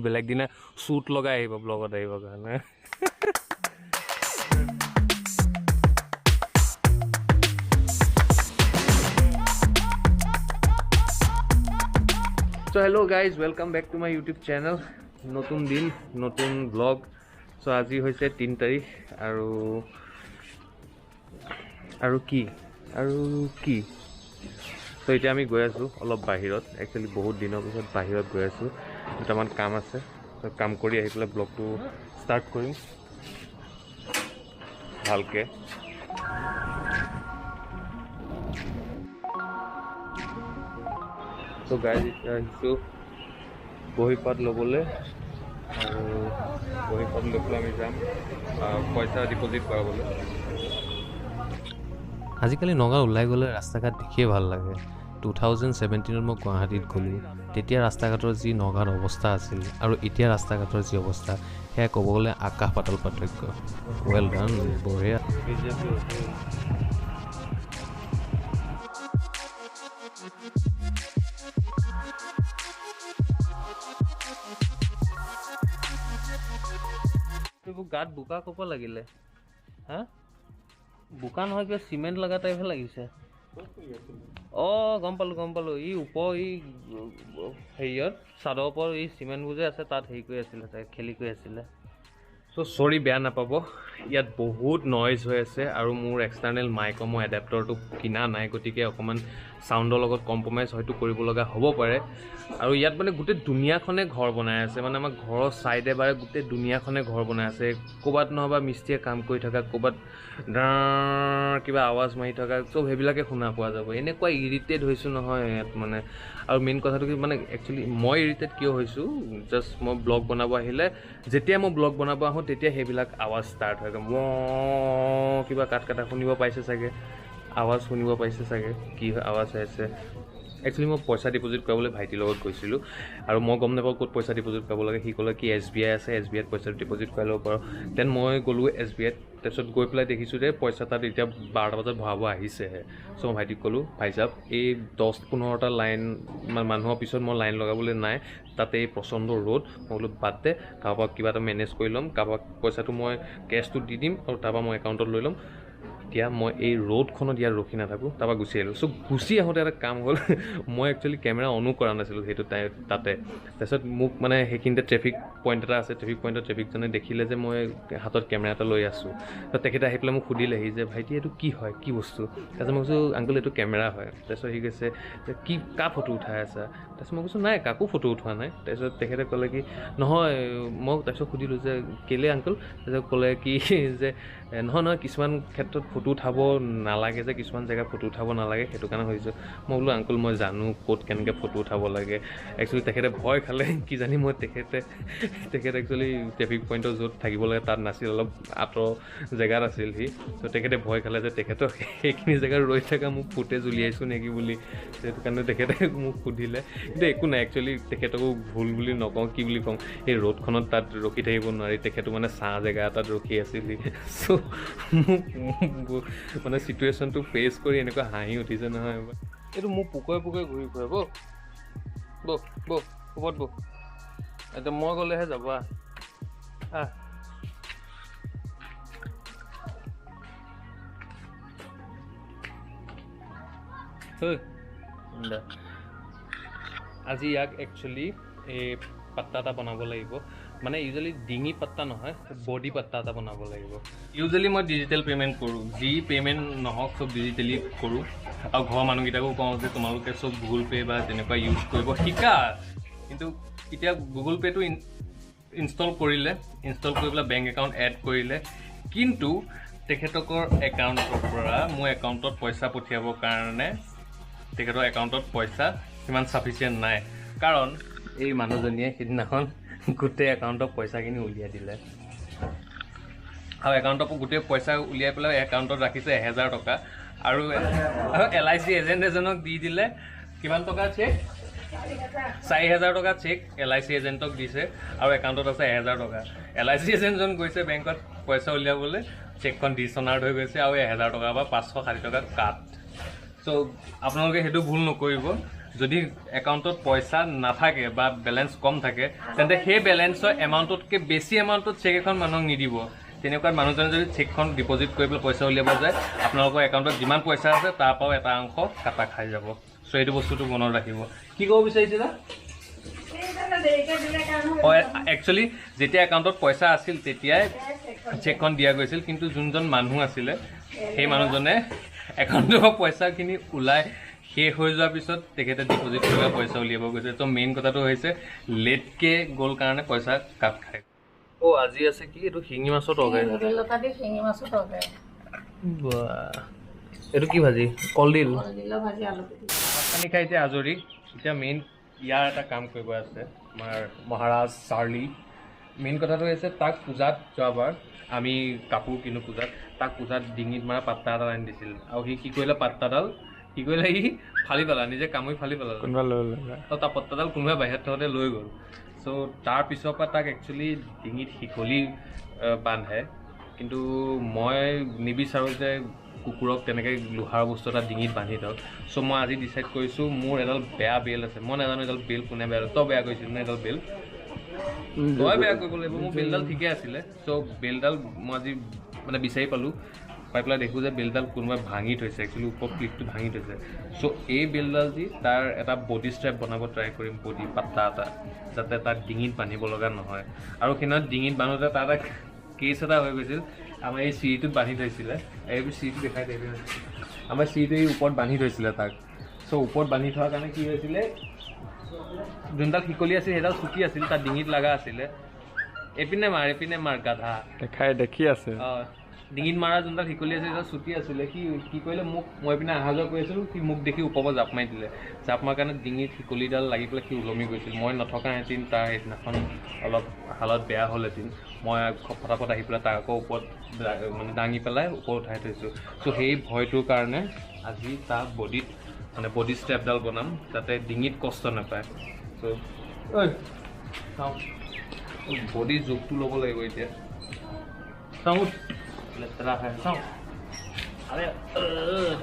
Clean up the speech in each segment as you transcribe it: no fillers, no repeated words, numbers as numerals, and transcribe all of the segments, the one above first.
বেলেগ দিনা শ্বুট লগাই আহিব ব্লগত আহিবৰ কাৰণে So hello guys, welcome back to my YouTube channel. নতুন দিন নতুন ব্লগ। সো আজি হৈছে 3 তাৰিখ আৰু কি তো এতিয়া আমি গৈ আছোঁ অলপ বাহিৰত। একচুৱেলি বহুত দিনৰ পিছত বাহিৰত গৈ আছোঁ, দুটামান কাম আছে। তো কাম কৰি আহি পেলাই ব্লগটো ষ্টাৰ্ট কৰিম ভালকৈ। তো গাইজ এতিয়া আহিছোঁ বহীপাত ল'বলৈ, আৰু বহীপাত লৈ পেলাই আমি যাম পইচা ডিপ'জিট কৰাবলৈ। আজিকালি নগাঁও ওলাই গ'লে ৰাস্তা ঘাট দেখিয়ে ভাল লাগে। 2017ত মই গুৱাহাটীত গ'লোঁ, তেতিয়া ৰাস্তা ঘাটৰ যি নগাঁৱত অৱস্থা আছিল আৰু এতিয়া ৰাস্তা ঘাটৰ যি অৱস্থা, সেয়া ক'ব গ'লে আকাশ পাতাল পাৰ্থক্য। ৱেল ডান, বঢ়িয়া। এইবোৰ গাত বোকা ক'ব লাগিলে, হা বোকা নহয়, কিবা চিমেণ্ট লগা টাইপহে লাগিছে। অঁ গম পালোঁ, ই ওপৰ ই হেৰিয়ত চাদৰ ওপৰত এই চিমেণ্টবোৰ যে আছে তাত হেৰি কৰি আছিলে, তাই খেলি কৰি আছিলে। চ' চৰি, বেয়া নাপাব, ইয়াত বহুত নইজ হৈ আছে আৰু মোৰ এক্সটাৰ্নেল মাইকৰ মই এডাপ্টৰটো কিনা নাই, গতিকে অকণমান চাউণ্ডৰ লগত কম্প্ৰমাইজ হয়তো কৰিব লগা হ'ব পাৰে। আৰু ইয়াত মানে গোটেই দুনিয়াখনে ঘৰ বনাই আছে, মানে আমাৰ ঘৰৰ ছাইডে বাৰে গোটেই দুনিয়াখনে ঘৰ বনাই আছে। ক'ৰবাত নহ'বা মিস্ত্ৰীয়ে কাম কৰি থকা, ক'ৰবাত কিবা আৱাজ মাৰি থকা, চব সেইবিলাকে শুনা পোৱা যাব। এনেকুৱা ইৰিটেট হৈছোঁ নহয় ইয়াত মানে। আৰু মেইন কথাটো কি মানে, একচুৱেলি মই ইৰিটেট কিয় হৈছোঁ, জাষ্ট মই ব্লগ বনাব আহিলে, যেতিয়া মই ব্লগ বনাব আহোঁ তেতিয়া সেইবিলাক আৱাজ ষ্টাৰ্ট হয়। কিবা কাট কটা শুনিব পাইছে চাগে, আৱাজ শুনিব পাইছে চাগে, কি আৱাজ হৈ আছে। একচুৱেলি মই পইচা ডিপ'জিট কৰাবলৈ ভাইটিৰ লগত গৈছিলোঁ, আৰু মই গম নাপাওঁ ক'ত পইচা ডিপ'জিট কৰাব লাগে। সি ক'লে কি SBI আছে, SBIত পইচা ডিপ'জিট কৰাই ল'ব পাৰোঁ। দেন মই গ'লোঁ SBIত, তাৰপিছত গৈ পেলাই দেখিছোঁ যে পইচা তাত এতিয়া 12টা বজাত ভৰাব আহিছেহে। চ' মই ভাইটিক ক'লোঁ, ভাই চাব এই 10-15টা লাইন মানুহৰ পিছত মই লাইন লগাবলৈ নাই, তাতে এই প্ৰচণ্ড ৰ'দ। মই বোলো বাদ দে, কাৰোবাক কিবা এটা মেনেজ কৰি ল'ম, কাৰোবাক পইচাটো মই কেছটো দি দিম আৰু তাৰপৰা মই একাউণ্টত লৈ ল'ম। এতিয়া মই এই ৰ'দখনত ইয়াত ৰখি নাথাকোঁ, তাৰপৰা গুচি আহিলোঁ। চ' গুচি আহোঁতে এটা কাম হ'ল, মই একচুৱেলি কেমেৰা অনো কৰা নাছিলোঁ সেইটো তাতে। তাৰপিছত মোক মানে সেইখিনিতে ট্ৰেফিক পইণ্ট এটা আছে, ট্ৰেফিক পইণ্টত ট্ৰেফিকজনে দেখিলে যে মই হাতত কেমেৰা এটা লৈ আছোঁ। তো তেখেতে আহি পেলাই মোক সুধিলেহি যে ভাইটি এইটো কি হয়, কি বস্তু। তাৰপিছত মই কৈছোঁ আংকল এইটো কেমেৰা হয়। তাৰপিছত সি কৈছে যে কি কাৰ ফটো উঠাই আছা। তাৰপিছত মই কৈছোঁ নাই, কাকো ফটো উঠোৱা নাই। তাৰপিছত তেখেতে ক'লে কি নহয়, মই তাৰপিছত সুধিলোঁ যে কেলৈ আংকল। তাৰপিছত ক'লে কি যে নহয় কিছুমান ক্ষেত্ৰত ফটো উঠাব নালাগে, যে কিছুমান জেগাত ফটো উঠাব নালাগে, সেইটো কাৰণে ভাবিছোঁ। মই বোলো আংকল মই জানো ক'ত কেনেকৈ ফটো উঠাব লাগে। একচুৱেলি তেখেতে ভয় খালে, কিজানি মই তেখেতে একচুৱেলি ট্ৰেফিক পইণ্টৰ য'ত থাকিব লাগে তাত নাছিল, অলপ আঁতৰ জেগাত আছিল সি। ত' তেখেতে ভয় খালে যে তেখেতক সেইখিনি জেগাত ৰৈ থকা মোক ফুটেজ উলিয়াইছোঁ নেকি বুলি, সেইটো কাৰণে তেখেতে মোক সুধিলে। কিন্তু একো নাই, একচুৱেলি তেখেতকো ভুল বুলি নকওঁ, কি বুলি কওঁ, এই ৰ'দখনত তাত ৰখি থাকিব নোৱাৰি, তেখেতো মানে ছাঁ জেগা এটাত ৰখি আছিল। চ' মোক মানে চিটুৱেশ্যনটো ফেচ কৰি এনেকুৱা হাঁহি উঠিছে নহয়। এইটো মোক পোকৰে ঘূৰি ফুৰে, ক'ৰবাত এতিয়া মই গ'লেহে যাবা। আজি ইয়াক একচুৱেলি এই পাত্তা এটা বনাব লাগিব, মানে ইউজুৱেলি ডিঙি পাত্তা নহয়, বডি পাত্তা এটা বনাব লাগিব। ইউজুৱেলি মই ডিজিটেল পে'মেণ্ট কৰোঁ, যি পে'মেণ্ট নহওক চব ডিজিটেলি কৰোঁ। আৰু ঘৰৰ মানুহকেইটাকো কওঁ যে তোমালোকে চব গুগল পে' বা তেনেকুৱা ইউজ কৰিব শিকা। কিন্তু এতিয়া গুগল পে'টো ইনষ্টল কৰি পেলাই বেংক একাউণ্ট এড কৰিলে, কিন্তু তেখেতকৰ একাউণ্টৰ পৰা মোৰ একাউণ্টত পইচা পঠিয়াবৰ কাৰণে তেখেতৰ একাউণ্টত পইচা সিমান ছাফিচিয়েণ্ট নাই। কাৰণ এই মানুহজনীয়ে সেইদিনাখন গোটেই একাউণ্টৰ পইচাখিনি উলিয়াই দিলে, আৰু একাউণ্টৰ গোটেই পইচা উলিয়াই পেলাই একাউণ্টত ৰাখিছে 1000 টকা। আৰু LIC এজেণ্ট এজনক দি দিলে কিমান টকা চেক, 4000 টকা চেক LIC এজেণ্টক দিছে, আৰু একাউণ্টত আছে 1000 টকা। LIC এজেণ্টজন গৈছে বেংকত পইচা উলিয়াবলৈ, চেকখন ডিছঅনাৰ্ড হৈ গৈছে, আৰু 1000 টকা বা 560 টকা কাট। চ' আপোনালোকে সেইটো ভুল নকৰিব। যদি একাউণ্টত পইচা নাথাকে বা বেলেঞ্চ কম থাকে তেন্তে সেই বেলেঞ্চৰ এমাউণ্টতকৈ বেছি এমাউণ্টত চেক এখন মানুহক নিদিব তেনেকুৱা মানুহজনে যদি চেকখন ডিপজিট কৰি পেলাই পইচা উলিয়াব যায় আপোনালোকৰ একাউণ্টত যিমান পইচা আছে তাৰ পৰাও এটা অংশ কাটা খাই যাব চ' এইটো বস্তুটো মনত ৰাখিব কি ক'ব বিচাৰিছিলা একচুৱেলি যেতিয়া একাউণ্টত পইচা আছিল তেতিয়াই চেকখন দিয়া গৈছিল কিন্তু যোনজন মানুহ আছিলে সেই মানুহজনে একাউণ্টৰ পৰা পইচাখিনি ওলাই শেষ হৈ যোৱাৰ পিছত তেখেতে ডিপজিট কৰি পইচা উলিয়াব গৈছে ত' মেইন কথাটো হৈছে লেটকৈ গ'ল কাৰণে পইচা কাট খায় আজি আছে কি এইটো শিঙি মাছৰ তৰকাৰী এইটো কি ভাজি কলডিল পানী খাই এতিয়া আজৰি এতিয়া মেইন ইয়াৰ এটা কাম কৰিব আছে আমাৰ মহাৰাজ চাৰ্লি মেইন কথাটো হৈছে তাক পূজাত যোৱাবাৰ আমি কাপোৰ কিনো পূজাত তাক পূজাত ডিঙিত মাৰা পাত্তা এডাল আনি দিছিল আৰু সি কি কৰিলে পাত্তাডাল কি কৰিলে সি ফালি পেলা নিজে কামুৰি ফালি পেলালে আৰু তাৰ পাত্তাডাল কোনোবাই বাহিৰত থওঁতে লৈ গ'ল চ' তাৰ পিছৰ পৰা তাক একচুৱেলি ডিঙিত শিকলি বান্ধে কিন্তু মই নিবিচাৰোঁ যে কুকুৰক তেনেকৈ লোহাৰ বস্তু এটা ডিঙিত বান্ধি থওক চ' মই আজি ডিচাইড কৰিছোঁ মোৰ এডাল বেয়া বেল আছে মই নাজানো এডাল বেল কোনে বেয়া তই বেয়া কৰিছিল নে এডাল বেল তই বেয়া কৰিব লাগিব মোৰ বেলডাল ঠিকে আছিলে চ' বেলডাল মই আজি মানে বিচাৰি পালোঁ পাই পেলাই দেখোঁ যে বেলডাল কোনোবাই ভাঙি থৈছে একচুৱেলি ওপৰ ক্লিপটো ভাঙি থৈছে চ' এই বেলডাল দি তাৰ এটা বডি ষ্ট্ৰেপ বনাব ট্ৰাই কৰিম বডি পাত্তা এটা যাতে তাক ডিঙিত বান্ধিব লগা নহয় আৰু সেইদিনা ডিঙিত বান্ধোতে তাৰ এটা কেছ এটা হৈ গৈছিল আমাৰ এই চিৰিটোত বান্ধি থৈছিলে এইবোৰ চিৰিটো দেখাই দিয়ে আমাৰ চিৰিটো এই ওপৰত বান্ধি থৈছিলে তাক চ' ওপৰত বান্ধি থোৱাৰ কাৰণে কি হৈছিলে যোনডাল শিকলি আছিল সেইডাল চুটি আছিল তাৰ ডিঙিত লগা আছিলে এপিনে মাৰ গাধা দেখি আছে অঁ ডিঙিত মাৰা যোনডাল শিকলি আছিল সেইডাল চুটি আছিলে সি কি কৰিলে মোক মই পিনে অহা যোৱা কৰি আছিলোঁ সি মোক দেখি ওপৰৰ পৰা জাপ মাৰি দিলে জাপ মাৰ কাৰণে ডিঙিত শিকলিডাল লাগি পেলাই সি ওলমি গৈছিল মই নথকাহেঁতেন তাৰ সেইদিনাখন অলপ হালত বেয়া হ'লহেঁতেন মই ফটাফট আহি পেলাই তাক আকৌ ওপৰত মানে দাঙি পেলাই ওপৰত উঠাই থৈছোঁ চ' সেই ভয়টোৰ কাৰণে আজি তাৰ বডিত মানে বডি ষ্ট্ৰেপডাল বনাম যাতে ডিঙিত কষ্ট নাপায় চ' ঐ চাওঁ বডি জোখটো ল'ব লাগিব এতিয়া চাওঁ লেতেৰা খাই চাওঁ আৰে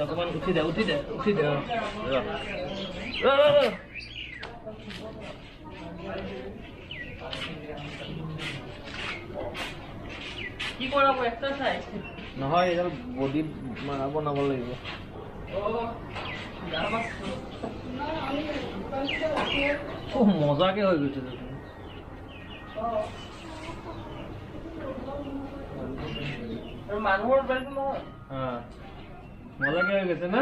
অকণমান উঠি দে কি কৰাব এক্সাৰচাইজ নহয় এইডাল বডি মাৰা বনাব লাগিব মজাকে হৈ গৈছে মানুহৰ বেলটো নহয় মজাকে হৈ গৈছে না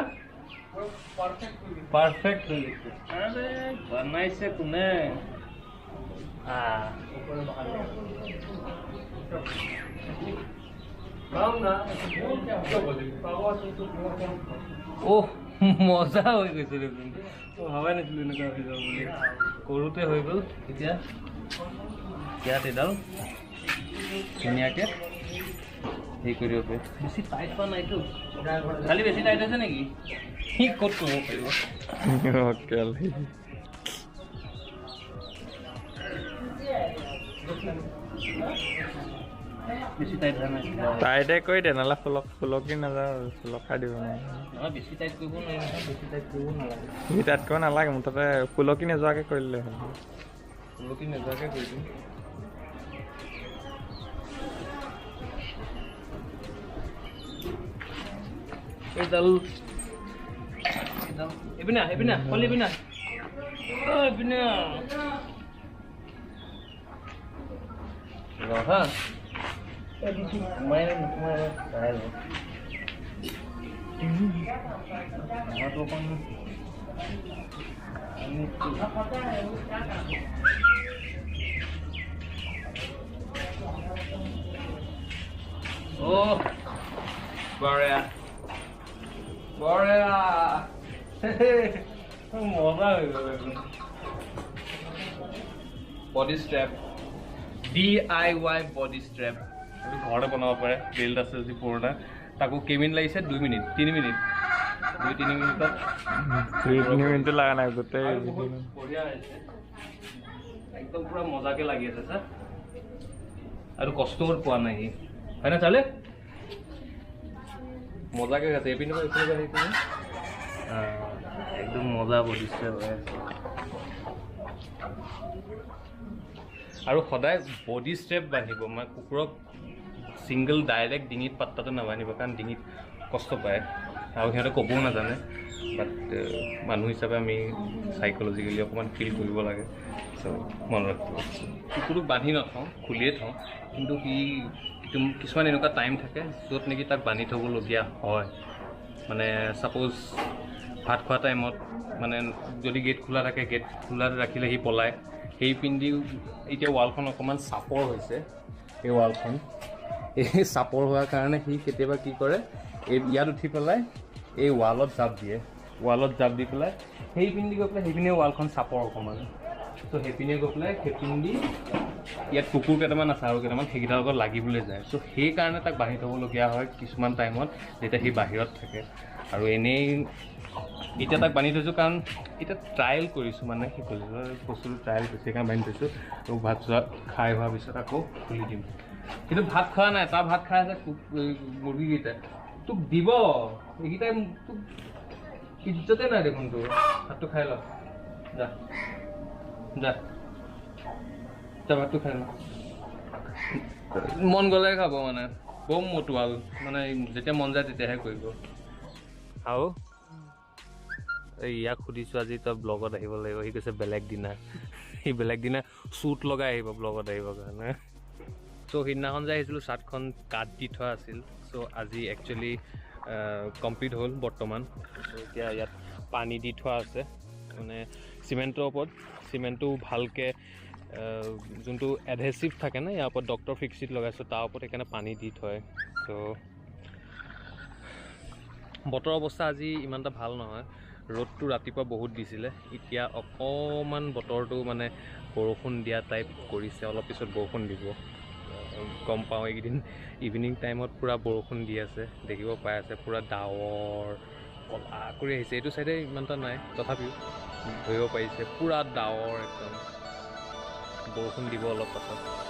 পাৰফেক্ট হৈ গৈছে আৰে বনাইছে কোনে ওহ মজা হৈ গৈছে দেখোন ভবাই নাছিলোঁ এনেকুৱা হৈ যাব বুলি কৰোঁতে হৈ গ'ল এতিয়া ইয়াত এডাল ধুনীয়াকৈ হেৰি কৰিব পাৰি বেছি টাইট হোৱা নাইতো খালি বেছি টাইট হৈছে নেকি সি ক'ত কৰিব পাৰিব বেছি টাইট হোৱা নাই টাইটে কৰি দে নহ'লে ফুলকি নাযাওঁ ফুলক খাই দিব নহয় বেছি টাইট কৰিব নোৱাৰিব বেছি টাইট কৰিব নালাগে বেছি টাইট কৰিব নালাগে মুঠতে ফুলকি নোযোৱাকৈ কৰি দিলে হ'ল ফুলকি নোযোৱাকৈ কৰি দিম এইডাল এইপিনে কল এইপিনে এইপিনে ৰহা বঢ়িয়া মজা হৈ গ'ল body strap DIY body strap এইটো ঘৰতে বনাব পাৰে বেল্ট আছে যদি পুৰণা তাকো কেইমিনিট লাগিছে 2 মিনিট 3 মিনিট 2-3 মিনিটত 3 মিনিট লগা নাই গোটেই বঢ়িয়া হৈছে একদম পুৰা মজাকে লাগি আছে ছাৰ আৰু কষ্ট পোৱা নাই সি হয় না চালে মজাকে আছে এইপিনে একদম মজা বডিছে আৰু সদায় বডি ষ্ট্ৰেপ বান্ধিব মানে কুকুৰক ছিংগল ডাইৰেক্ট ডিঙিত পাত্তাটো নাবান্ধিব কাৰণ ডিঙিত কষ্ট পায় আৰু সিহঁতে ক'বও নাজানে বাট মানুহ হিচাপে আমি চাইক'লজিকেলি অকণমান ফিল কৰিব লাগে চ' মনত ৰাখিব কুকুৰটোক বান্ধি নথওঁ খুলিয়ে থওঁ কিন্তু সি কিছুমান এনেকুৱা টাইম থাকে য'ত নেকি তাক বান্ধি থ'বলগীয়া হয় মানে ছাপ'জ ভাত খোৱা টাইমত মানে যদি গেট খোলা থাকে গেট খোলাত ৰাখিলে সি পলায় সেই পিন্ধি এতিয়া ৱালখন অকণমান চাপৰ হৈছে এই ৱালখন এই চাপৰ হোৱাৰ কাৰণে সি কেতিয়াবা কি কৰে এই ইয়াত উঠি পেলাই এই ৱালত জাপ দিয়ে ৱালত জাপ দি পেলাই সেই পিন্ধি গৈ পেলাই সেইপিনে ৱালখন চাপৰ অকণমান ত' সেইপিনে গৈ পেলাই সেইপিন্ধি ইয়াত কুকুৰ কেইটামান আছে আৰু কেইটামান সেইকেইটাৰ লগত লাগিবলৈ যায় চ' সেইকাৰণে তাক বান্ধি থ'বলগীয়া হয় কিছুমান টাইমত যেতিয়া সি বাহিৰত থাকে আৰু এনেই এতিয়া তাক বান্ধি থৈছোঁ কাৰণ এতিয়া ট্ৰায়েল কৰিছোঁ মানে সেই বস্তুটো ট্ৰায়েল কৰিছোঁ সেইকাৰণে বান্ধি থৈছোঁ তো ভাত চোৱা খাই হোৱাৰ পিছত আকৌ খুলি দিম কিন্তু ভাত খোৱা নাই তাৰ ভাত খাই আছে মুৰ্গীকেইটাই তোক দিব এইকেইটাই তোক ইজ্জতে নাই দেখোন তোৰ ভাতটো খাই ল যা যা যা ভাতটো খাই ল মন গ'লে খাব মানে বম মতুৱাল মানে যেতিয়া মন যায় তেতিয়াহে কৰিব আৰু ইয়াক সুধিছোঁ আজি তই ব্লগত আহিব লাগিব সি কৈছে বেলেগ দিনা সি বেলেগ দিনা শ্বুট লগাই আহিব ব্লগত আহিবৰ কাৰণে চ' সেইদিনাখন যে আহিছিলোঁ চাৰ্টখন কাট দি থোৱা আছিল চ' আজি একচুৱেলি কমপ্লিট হ'ল বৰ্তমান চ' এতিয়া ইয়াত পানী দি থোৱা আছে মানে চিমেণ্টৰ ওপৰত চিমেণ্টটো ভালকৈ যোনটো এডহেচিভ থাকে ন ইয়াৰ ওপৰত ডক্টৰ ফিক্সিট লগাইছোঁ তাৰ ওপৰত সেইকাৰণে পানী দি থয় চ' বতৰৰ অৱস্থা আজি ইমান এটা ভাল নহয় ৰ'দটো ৰাতিপুৱা বহুত দিছিলে এতিয়া অকণমান বতৰটো মানে বৰষুণ দিয়া টাইপ কৰিছে অলপ পিছত বৰষুণ দিব গম পাওঁ এইকেইদিন ইভিনিং টাইমত পূৰা বৰষুণ দি আছে দেখিব পাই আছে পূৰা ডাৱৰ কলা কৰি আহিছে এইটো চাইডে ইমান এটা নাই তথাপিও ধৰিব পাৰিছে পূৰা ডাৱৰ একদম বৰষুণ দিব অলপ পাছত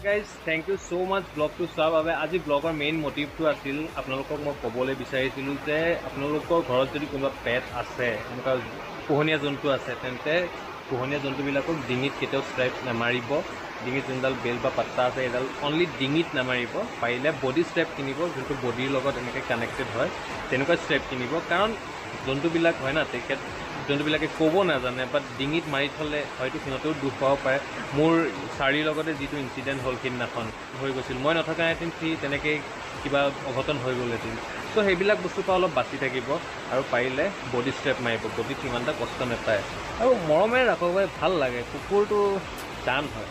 গাইজ থেংক ইউ ছ' মাছ ব্লগটো চোৱাৰ বাবে আজি ব্লগৰ মেইন মটিভটো আছিল আপোনালোকক মই ক'বলৈ বিচাৰিছিলোঁ যে আপোনালোকৰ ঘৰত যদি কোনোবা পেট আছে এনেকুৱা পোহনীয়া জন্তু আছে তেন্তে পোহনীয়া জন্তুবিলাকক ডিঙিত কেতিয়াও ষ্ট্ৰাইপ নামাৰিব ডিঙিত যোনডাল বেল বা পাত্তা আছে এইডাল অনলি ডিঙিত নামাৰিব পাৰিলে বডি ষ্ট্ৰেপ কিনিব যোনটো বডিৰ লগত এনেকৈ কানেক্টেড হয় তেনেকুৱা ষ্ট্ৰেপ কিনিব কাৰণ জন্তুবিলাক হয় না তেখেত জন্তুবিলাকে ক'ব নাজানে বাট ডিঙিত মাৰি থ'লে হয়তো সিহঁতেও দুখ পাব পাৰে মোৰ চাৰিৰ লগতে যিটো ইনচিডেণ্ট হ'ল সেইদিনাখন হৈ গৈছিল মই নথকাহেঁতেন সি তেনেকৈ কিবা অঘটন হৈ গ'লহেঁতেন চ' সেইবিলাক বস্তুৰ পৰা অলপ বাচি থাকিব আৰু পাৰিলে বডি ষ্ট্ৰেপ মাৰিব বডিত ইমান এটা কষ্ট নাপায় আৰু মৰমেৰে ৰাখক ভাল লাগে কুকুৰটো জান হয়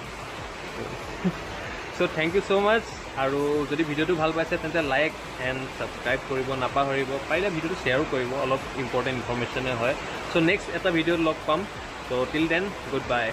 চ' থেংক ইউ ছ' মাছ আৰু যদি ভিডিঅ'টো ভাল পাইছে তেন্তে লাইক এণ্ড ছাবস্ক্ৰাইব কৰিব নাপাহৰিব পাৰিলে ভিডিঅ'টো শ্বেয়াৰো কৰিব অলপ ইম্পৰ্টেণ্ট ইনফৰ্মেশ্যনে হয় চ' নেক্সট এটা ভিডিঅ'ত লগ পাম চ' টিল দেন গুড বাই